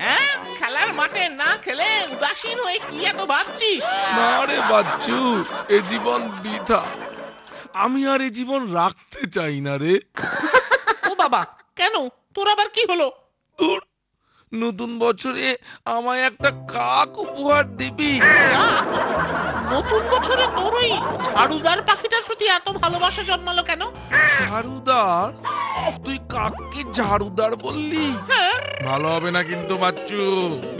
হ্যাঁ, খেলার মাঠে না খেলে উদাসীন হয়ে কি এত ভাবছিস? না রে বাচ্চু, এ জীবন বৃথা। আমি আর এ জীবন রাখতে চাই না রে। ও বাবা, কেন? তোর আবার কি হলো? দূর, নতুন বছরে আমায় একটা কাক উপহার দিবি? কাক? নতুন বছরে তোর ওই ঝাড়ুদার পাখিটার প্রতি এত ভালোবাসা জন্মালো কেন? ঝাড়ুদার? তুই কাককে ঝাড়ুদার বললি? হ্যাঁ। ভালো হবে না কিন্তু বাচ্চু।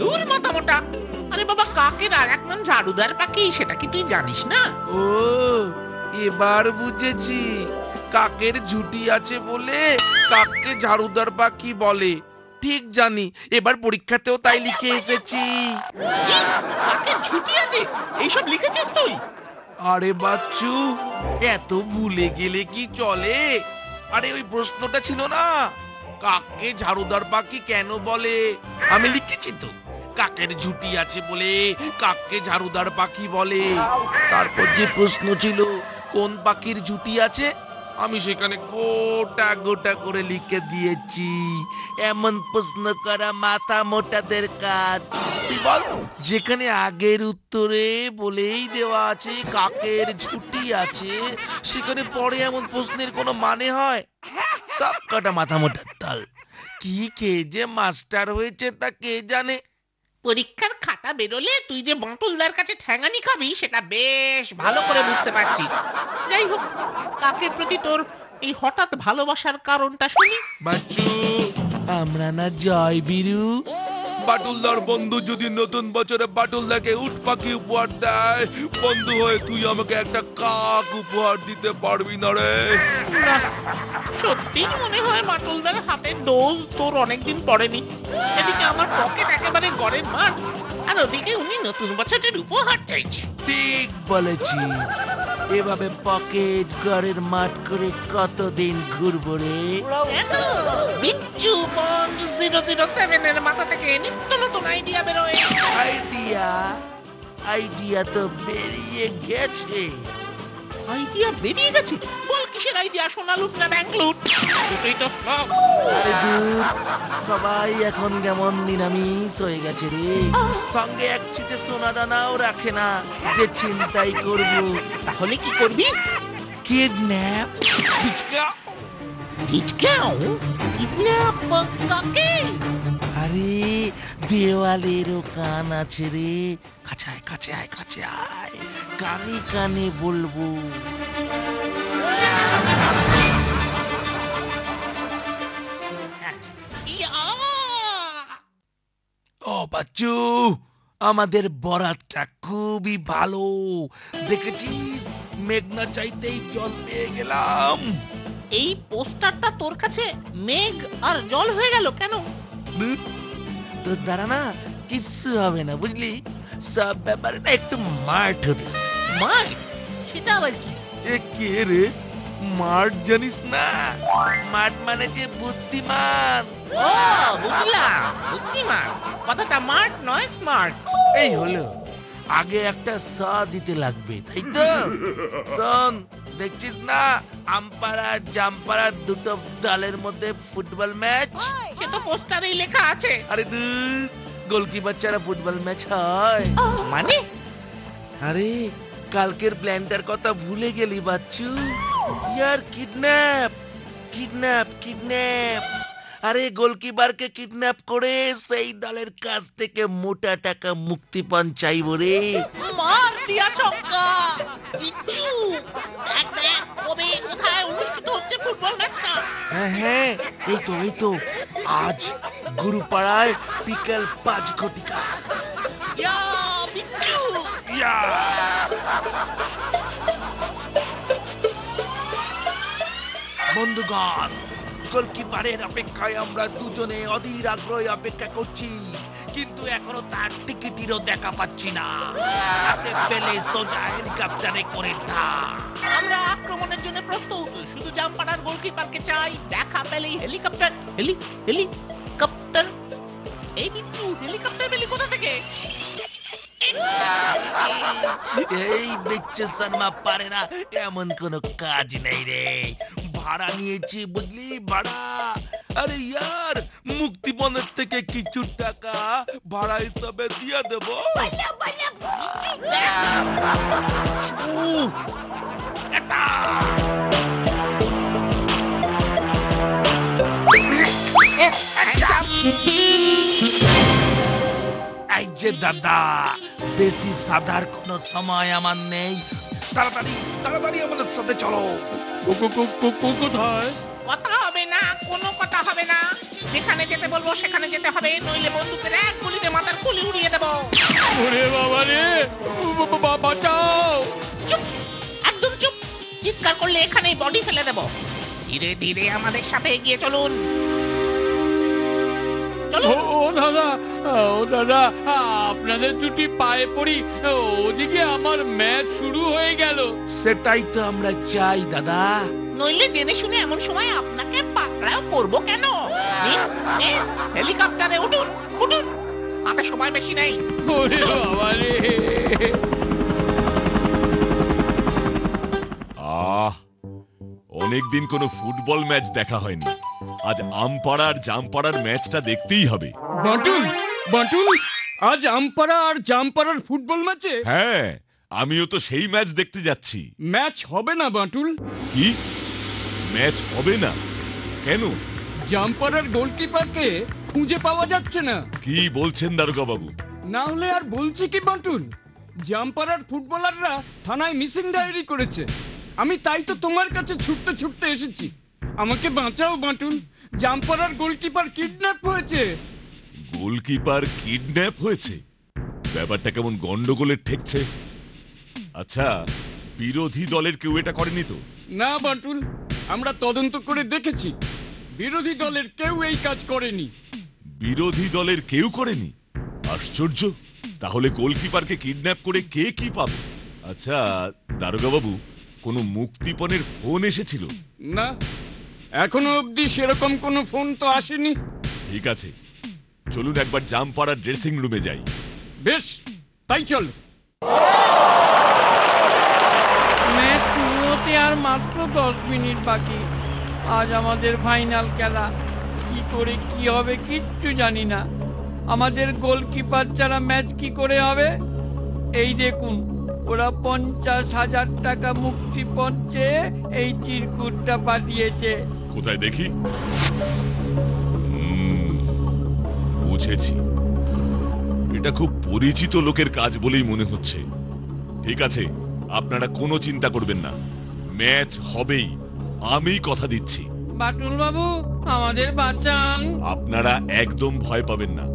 দূর মাথা মোটা। আরে বাবা, কাকের আর এক নাম ঝাড়ুদার পাখি, সেটা কি তুই জানিস না? ও, এবার বুঝেছি। কাকের ঝুটি আছে বলে কাককে ঝাড়ুদার পাখি বলে। ঠিক জানি, এবার পরীক্ষাতেও তাই লিখে এসেছি। কি? কাকের ঝুঁটি আছে? এইসব লিখেছিস তুই? আরে বাচ্চু, এত ভুলে গেলে কি চলে? আরে ওই প্রশ্নটা ছিল না, কাককে ঝাড়ুদার পাখি কেন বলে? আমি লিখেছি তো, কাকের ঝুঁটি আছে বলে কাককে ঝাড়ুদার পাখি বলে। তারপর যে প্রশ্ন ছিল কোন পাখির ঝুঁটি আছে, আমি সেখানে গোটা গোটা করে লিখে দিয়েছি। এমন প্রশ্ন করা মাথা মোটাদের কাজ। তুই বল, যেখানে আগের উত্তরে বলেই দেওয়া আছে কাকের ঝুঁটি আছে, সেখানে পরে এমন প্রশ্নের কোনো মানে হয়? সব কটা মাথা মোটার তাল। কি খেয়ে যে মাস্টার হয়েছে তা কে জানে। পরীক্ষার খাতা বেরোলে তুই যে বাঁটুলদার কাছে ঠ্যাঙানি খাবি সেটা বেশ ভালো করে বুঝতে পারছি। যাই হোক, কাকের প্রতি তোর এই হঠাৎ ভালোবাসার কারণটা শুনি। বাচ্চু, আমরা না জয় বীরু? বাটুলদার বন্ধু যদি নতুন বছরে বাটুলদাকে উট পাখি উপহার দেয়, বন্ধু হয়ে তুই আমাকে একটা কাক উপহার দিতে পারবি না রে? না, সত্যি মনে হয় বাটুলদার হাতের ডোজ তোর অনেকদিন পড়েনি। এদিকে আমার পকেট একেবারে গড়ের মাঠ, আর ওদিকে উনি নতুন বছরের উপহার চাইছে। ঠিক বলেছিস। এভাবে পকেট ঘরের মাঠ করে কতদিন ঘুরবো রে? কেন? বিচ্ছু বন্ড 007 এর মাথা থেকে নিত্য নতুন আইডিয়া বেরোয়। আইডিয়া তো বেরিয়ে গেছে। আইডিয়া বেরিয়ে গেছে? বল কিসের আইডিয়া? সোনা লুট না ব্যাংক লুট? দুটোই তো সব। আরে দূর, সবাই এখন কেমন নিরামিষ হয়ে গেছে রে। সঙ্গে এক ছিটে সোনা দানাও রাখে না যে চিন্তাই করবো। তাহলে কি করবি? কিডন্যাপ। কিডন্যাপ কাকে? আরে দেওয়ালেরও কান আছে রে। কাছে আয়, কাছে আয়, কাছে আয়, কানে কানে বলবো। ও বাচ্চু, আমাদের বরাতটা খুবই ভালো। দেখেছিস, মেঘনা চাইতেই জল পেয়ে গেলাম। এই পোস্টারটা তোর কাছে মেঘ আর জল হয়ে গেল কেন? তোর দ্বারা না কিচ্ছু হবে না, বুঝলি? সব ব্যাপারে না একটু মাঠ হতে। মাঠ? সেটা আবার কি? এ কে রে? মাঠ জানিস না? মাঠ মানে যে বুদ্ধিমান। ও বুঝলাম, বুদ্ধিমান। কথাটা মার্ট নয়, স্মার্ট। এই হলো, আগে একটা সা দিতে লাগবে, তাই তো? শোন, দেখছিস না আমপাড়া আর জামপাড়ার দুটো দলের মধ্যে ফুটবল ম্যাচ? সে তো পোস্টারেই লেখা আছে। আরে দূর, গোলকিপার ছাড়া ফুটবল ম্যাচ হয়? মানে? আরে কালকের প্ল্যানটার কথা ভুলে গেলি বাচ্চু? ইয়ার কিডন্যাপ, কিডন্যাপ, কিডন্যাপ। আরে গোলকিপারকে কিডন্যাপ করে সেই দলের কাছ থেকে মোটা টাকা মুক্তিপণ চাইবো রে। মার দিয়া ছক্কা। বিচ্ছু, দেখ দেখ কবে কোথায় অনুষ্ঠিত হচ্ছে ফুটবল ম্যাচটা। হ্যাঁ, এই তো আজ গুরুপাড়ায় বিকেল 5 ঘটিকা। ইয়া বিচ্ছু, ইয়া! বন্ধুগণ, গোলকিপারের অপেক্ষায় আমরা দুজনে অধীর আগ্রহে অপেক্ষা করছি, কিন্তু এখনো তার টিকিটেরও দেখা পাচ্ছি না। হাতে পেলে সোজা হেলিকপ্টারে করে দাও। আমরা আক্রমণের জন্য প্রস্তুত। শুধু জামপাড়ার গোলকিপারকে চাই। দেখা পেলেই হেলিকপ্টার। হেলিকপ্টার? এই বিচ্ছু, হেলিকপ্টার পেলি কোথা থেকে? এই বিচ্ছু শর্মা পারে না এমন কোনো কাজ নেই রে। ভাড়া নিয়েছি, বুঝলি? ভাড়া। আরে ইয়ার, মুক্তিপণের থেকে কিছু টাকা ভাড়া হিসাবে দিয়ে দেব। এই যে দাদা, বেশি সাধার কোনো সময় আমার নেই, তাড়াতাড়ি তাড়াতাড়ি আমাদের সাথে চলো। কোথায়? কথা হবে না, কোনো কথা হবে না। যেখানে যেতে বলবো সেখানে যেতে হবে, নইলে বন্দুকের এক গুলিতে মাথার খুলি উড়িয়ে দেবো। ওরে বাবা রে, বাঁচাও! চুপ, একদম চুপ। চিৎকার করলে এখানেই বডি ফেলে দেবো। ধীরে ধীরে আমাদের সাথে এগিয়ে চলুন। ও দাদা, আপনাদের দুটি পায়ে পড়ি, ওদিকে আমার ম্যাচ শুরু হয়ে গেল। সেটাই তো আমরা চাই দাদা। নইলে জেনে শুনে এমন সময় আপনাকে পাকড়াও করবো কেন? নিন, নিন, হেলিকপ্টারে উঠুন, উঠুন। হাতে সময় বেশি নেই। ওরে বাবা রে! অনেকদিন কোনো ফুটবল ম্যাচ দেখা হয়নি। আজ আমপাড়া আর জামপাড়ার ম্যাচটা দেখতেই হবে। বাঁটুল, আজ আমপাড়া আর জামপাড়ার ফুটবল ম্যাচে? হ্যাঁ, আমিও তো সেই ম্যাচ দেখতে যাচ্ছি। ম্যাচ হবে না বাঁটুল। কি ম্যাচ হবে না? কেন? জামপাড়ার গোলকিপারকে খুঁজে পাওয়া যাচ্ছে না। কি বলছেন দারোগা বাবু? না হলে আর বলছি কি বাঁটুল, জামপাড়ার ফুটবলাররা থানায় মিসিং ডায়েরি করেছে। আমি তাই তো তোমার কাছে ছুটতে ছুটতে এসেছি। আমাকে বাঁচাও বাঁটুল, জামপাড়ার গোলকিপার কিডন্যাপ হয়েছে। গোলকিপার কিডন্যাপ হয়েছে? ব্যাপারটা কেমন গন্ডগোলের ঠেকছে। আচ্ছা, বিরোধী দলের কেউ এটা করেনি তো? না বাঁটুল, আমরা তদন্ত করে দেখেছি, বিরোধী দলের কেউ এই কাজ করেনি। বিরোধী দলের কেউ করেনি? আশ্চর্য। তাহলে গোলকিপারকে কিডন্যাপ করে কে কি পাবে? আচ্ছা দারোগা বাবু, কোনো মুক্তিপণের ফোন এসেছিল? না, এখনো অবধি সেরকম কোনো ফোন তো আসেনি। ঠিক আছে, চলুন একবার জামপাড়ার ড্রেসিং রুমে যাই। বেশ, তাই চল। ম্যাচ শুরু হতে আর মাত্র 10 মিনিট বাকি। আজ আমাদের ফাইনাল খেলা। কি করে কি হবে কিচ্ছু জানি না। আমাদের গোলকিপার ছাড়া ম্যাচ কি করে হবে? এই দেখুন, ওরা 50,000 টাকা মুক্তিপণ চেয়ে এই চিরকুটটা পাঠিয়েছে। কোথায় দেখি? বুঝেছি, এটা খুব পরিচিত লোকের কাজ বলেই মনে হচ্ছে। ঠিক আছে, আপনারা কোনো চিন্তা করবেন না, ম্যাচ হবেই, আমি কথা দিচ্ছি। বাটুল বাবু, আমাদের বাঁচান। আপনারা একদম ভয় পাবেন না,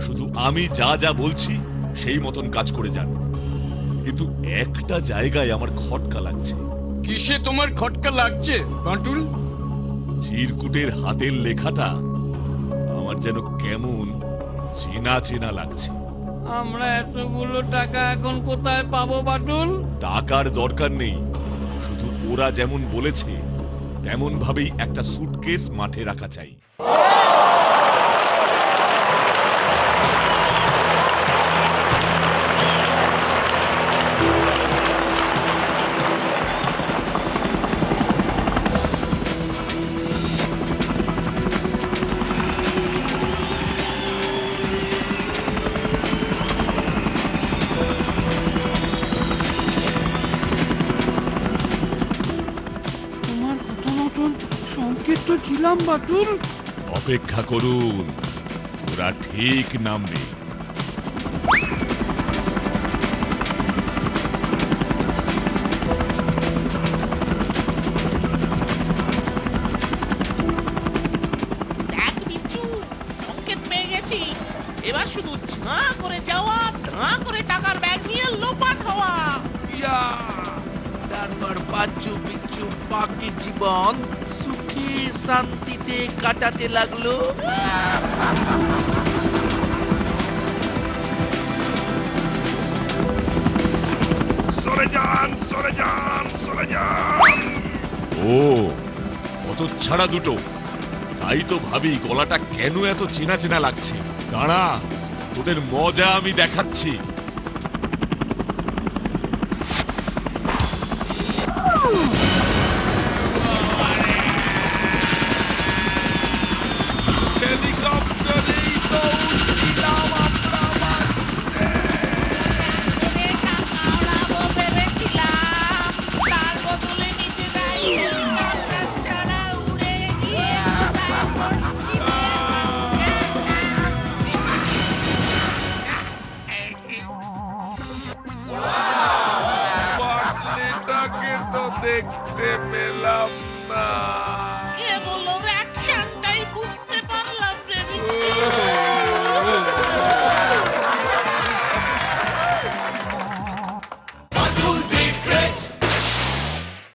শুধু আমি যা যা বলছি সেই মতন কাজ করে যান। কিন্তু একটা জায়গায় আমার খটকা লাগছে। কিসে তোমার খটকা লাগছে বাটুল? চিরকুটের হাতের লেখাটা আমার যেন কেমন চেনা চেনা লাগছে। আমরা এতগুলো টাকা এখন কোথায় পাবো বাটুল? টাকার দরকার নেই, শুধু ওরা যেমন বলেছে তেমন ভাবেই একটা সুটকেস মাঠে রাখা চাই। সংকেত তো ছিলাম বাটুল। অপেক্ষা করুন, ওরা ঠিক নামবে। দেখ বিচ্ছু, সংকেত পেয়ে গেছি। এবার শুধু ঝাঁ করে যাওয়া, ঝাঁ করে টাকার ব্যাগ নিয়ে লোপাট হওয়া। ইয়া, তারপর বাচ্চু বিচ্ছু বাকি জীবন সুখে শান্তিতে কাটাতে লাগলো। সরে যান, সরে যান, সরে যান। ও, অত ছাড়া দুটো। তাই তো ভাবি গলাটা কেন এত চেনা চেনা লাগছে। দাঁড়া, তোদের মজা আমি দেখাচ্ছি। হেলিকপ্টার